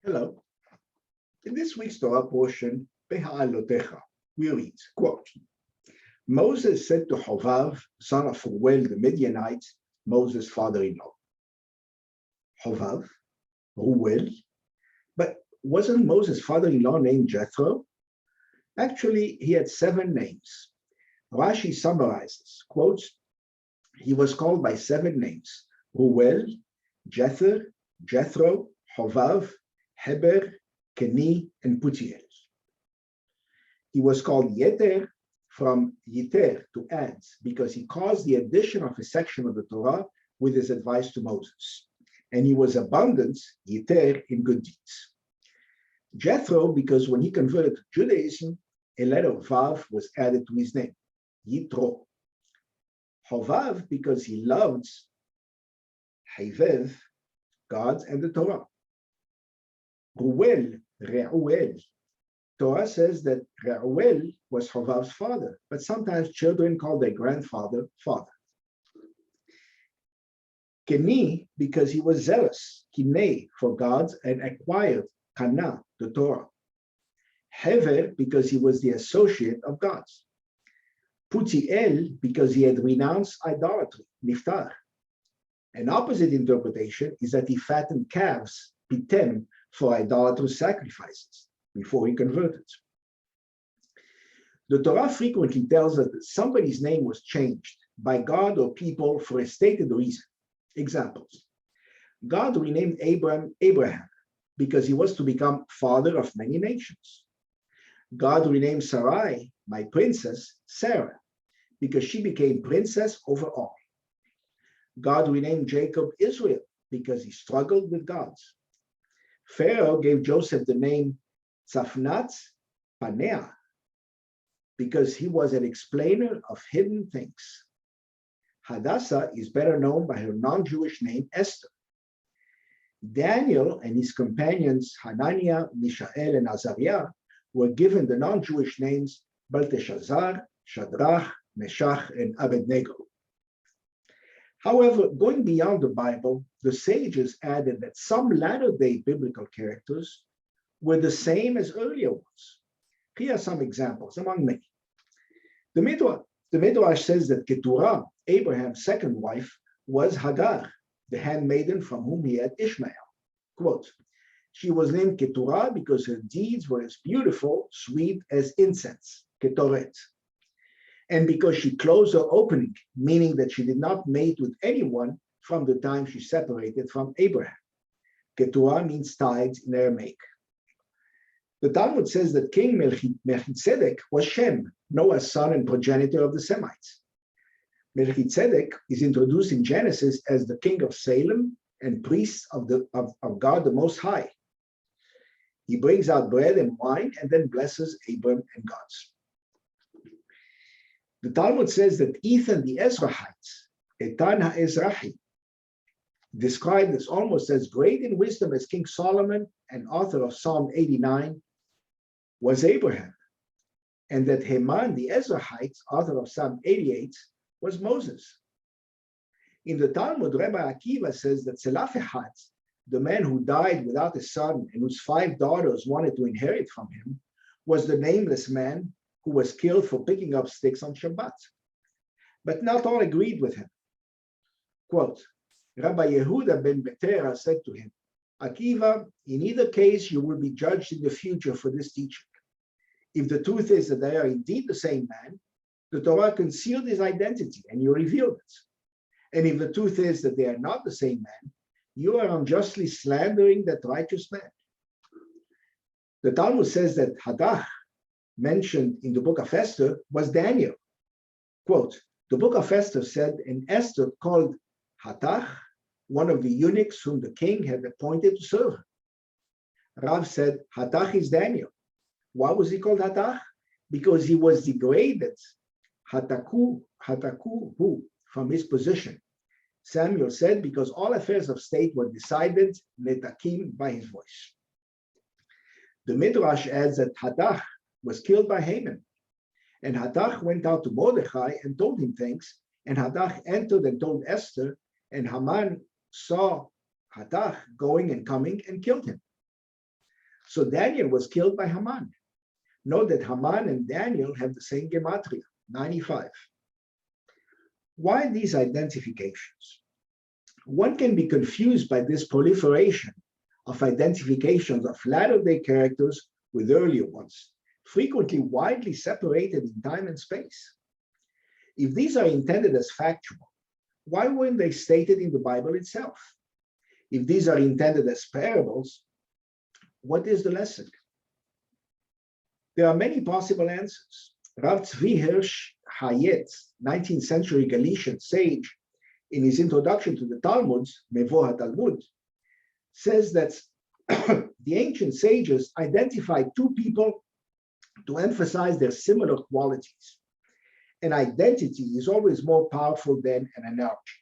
Hello. In this week's Torah portion, Behaalotecha, we read, quote, Moses said to Hovav, son of Ruel the Midianite, Moses' father-in-law. Hovav, Ruel, but wasn't Moses' father-in-law named Jethro? Actually, he had 7 names. Rashi summarizes, quotes, he was called by 7 names, Ruel, Jethro, Hovav, Heber, Keni, and Putiel. He was called Yeter from Yiter, to add, because he caused the addition of a section of the Torah with his advice to Moses. And he was abundant, Yiter, in good deeds. Jethro, because when he converted to Judaism, a letter Vav was added to his name, Yitro. Hovav, because he loved Havev, God and the Torah. Ruel, Reuel. Torah says that Reuel was Hovav's father, but sometimes children call their grandfather father. Keni, because he was zealous, Kinei, for God, and acquired Kana, the Torah. Hever, because he was the associate of God. Putiel, because he had renounced idolatry, Niftar. An opposite interpretation is that he fattened calves, Pitem, for idolatrous sacrifices before he converted. The Torah frequently tells us that somebody's name was changed by God or people for a stated reason. Examples. God renamed Abraham because he was to become father of many nations. God renamed Sarai, my princess, Sarah, because she became princess over all. God renamed Jacob Israel because he struggled with God. Pharaoh gave Joseph the name Tzafnat Panea because he was an explainer of hidden things. Hadassah is better known by her non-Jewish name Esther. Daniel and his companions Hananiah, Mishael, and Azariah were given the non-Jewish names Belteshazzar, Shadrach, Meshach, and Abednego. However, going beyond the Bible, the sages added that some latter-day biblical characters were the same as earlier ones. Here are some examples, among many. The Midrash says that Keturah, Abraham's second wife, was Hagar, the handmaiden from whom he had Ishmael. Quote, she was named Keturah because her deeds were as beautiful, sweet as incense, Ketoret. And because she closed her opening, meaning that she did not mate with anyone from the time she separated from Abraham. Keturah means tied in Aramaic. The Talmud says that King Melchizedek was Shem, Noah's son and progenitor of the Semites. Melchizedek is introduced in Genesis as the king of Salem and priest of God the Most High. He brings out bread and wine and then blesses Abram and God. The Talmud says that Ethan the Ezrahite, Etan HaEzrahi, described as almost as great in wisdom as King Solomon and author of Psalm 89, was Abraham, and that Heman the Ezrahite, author of Psalm 88, was Moses. In the Talmud, Rabbi Akiva says that Zelophehad, the man who died without a son and whose 5 daughters wanted to inherit from him, was the nameless man who was killed for picking up sticks on Shabbat. But not all agreed with him. Quote, Rabbi Yehuda ben Betera said to him, Akiva, in either case, you will be judged in the future for this teaching. If the truth is that they are indeed the same man, the Torah concealed his identity and you revealed it. And if the truth is that they are not the same man, you are unjustly slandering that righteous man. The Talmud says that Hadach, mentioned in the book of Esther, was Daniel. Quote, the book of Esther said, and Esther called Hatach, one of the eunuchs whom the king had appointed to serve her. Rav said, Hatach is Daniel. Why was he called Hatach? Because he was degraded, Hataku hu, from his position. Samuel said, because all affairs of state were decided, netakim, by his voice. The Midrash adds that Hatach was killed by Haman. And Hatach went out to Mordechai and told him things, and Hatach entered and told Esther, and Haman saw Hatach going and coming and killed him. So Daniel was killed by Haman. Note that Haman and Daniel have the same gematria, 95. Why these identifications? One can be confused by this proliferation of identifications of latter-day characters with earlier ones, frequently widely separated in time and space. If these are intended as factual, why weren't they stated in the Bible itself? If these are intended as parables, what is the lesson? There are many possible answers. Rav Tzvi Hirsch Hayet, 19th century Galician sage, in his introduction to the Talmud, Mevoh HaTalmud, says that the ancient sages identified two people to emphasize their similar qualities. An identity is always more powerful than an analogy.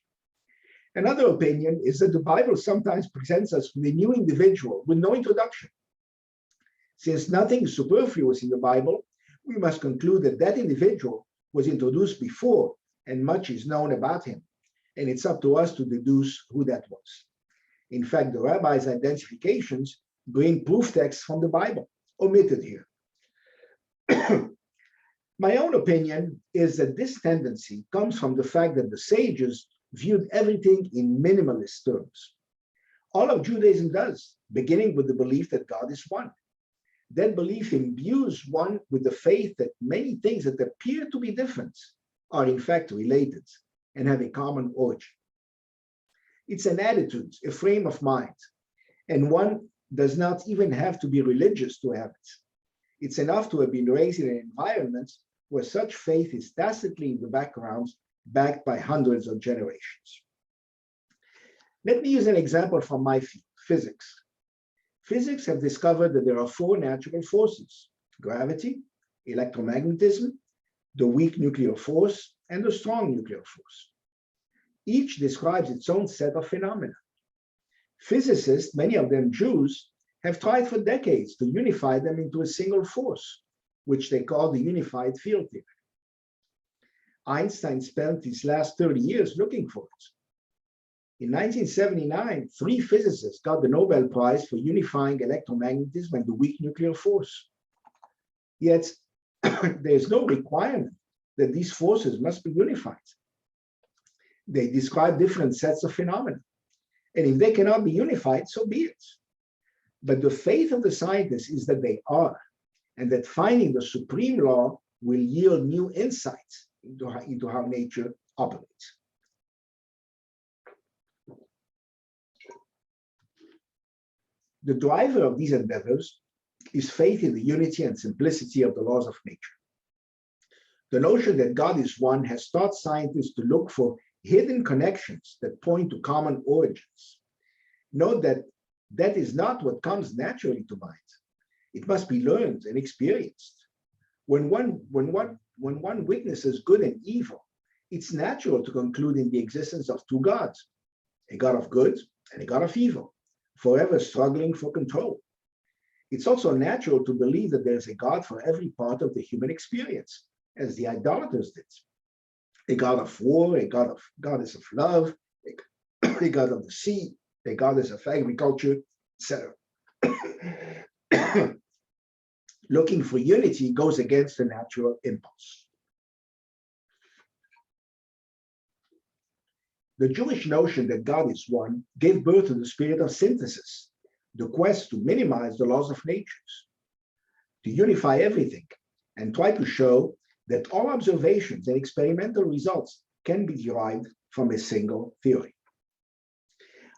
Another opinion is that the Bible sometimes presents us with a new individual with no introduction. Since nothing is superfluous in the Bible, we must conclude that that individual was introduced before and much is known about him, and it's up to us to deduce who that was. In fact, the rabbis' identifications bring proof texts from the Bible, omitted here. My own opinion is that this tendency comes from the fact that the sages viewed everything in minimalist terms. All of Judaism does, beginning with the belief that God is one. That belief imbues one with the faith that many things that appear to be different are in fact related and have a common origin. It's an attitude, a frame of mind, and one does not even have to be religious to have it. It's enough to have been raised in an environment where such faith is tacitly in the background, backed by hundreds of generations. Let me use an example from my field, physics. Physics have discovered that there are four natural forces: gravity, electromagnetism, the weak nuclear force, and the strong nuclear force. Each describes its own set of phenomena. Physicists, many of them Jews, have tried for decades to unify them into a single force, which they call the unified field theory. Einstein spent his last 30 years looking for it. In 1979, 3 physicists got the Nobel Prize for unifying electromagnetism and the weak nuclear force. Yet, there is no requirement that these forces must be unified. They describe different sets of phenomena. And if they cannot be unified, so be it. But the faith of the scientists is that they are, and that finding the supreme law will yield new insights into how nature operates. The driver of these endeavors is faith in the unity and simplicity of the laws of nature. The notion that God is one has taught scientists to look for hidden connections that point to common origins. Note that that is not what comes naturally to mind. It must be learned and experienced. When one witnesses good and evil, it's natural to conclude in the existence of two gods, a God of good and a God of evil, forever struggling for control. It's also natural to believe that there's a God for every part of the human experience, as the idolaters did. A God of war, a goddess of love, a God of the sea, a goddess of agriculture, etc. Looking for unity goes against the natural impulse. The Jewish notion that God is one gave birth to the spirit of synthesis, the quest to minimize the laws of nature, to unify everything, and try to show that all observations and experimental results can be derived from a single theory.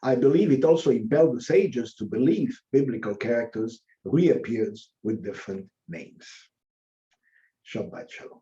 I believe it also impelled the sages to believe biblical characters reappeared with different names. Shabbat Shalom.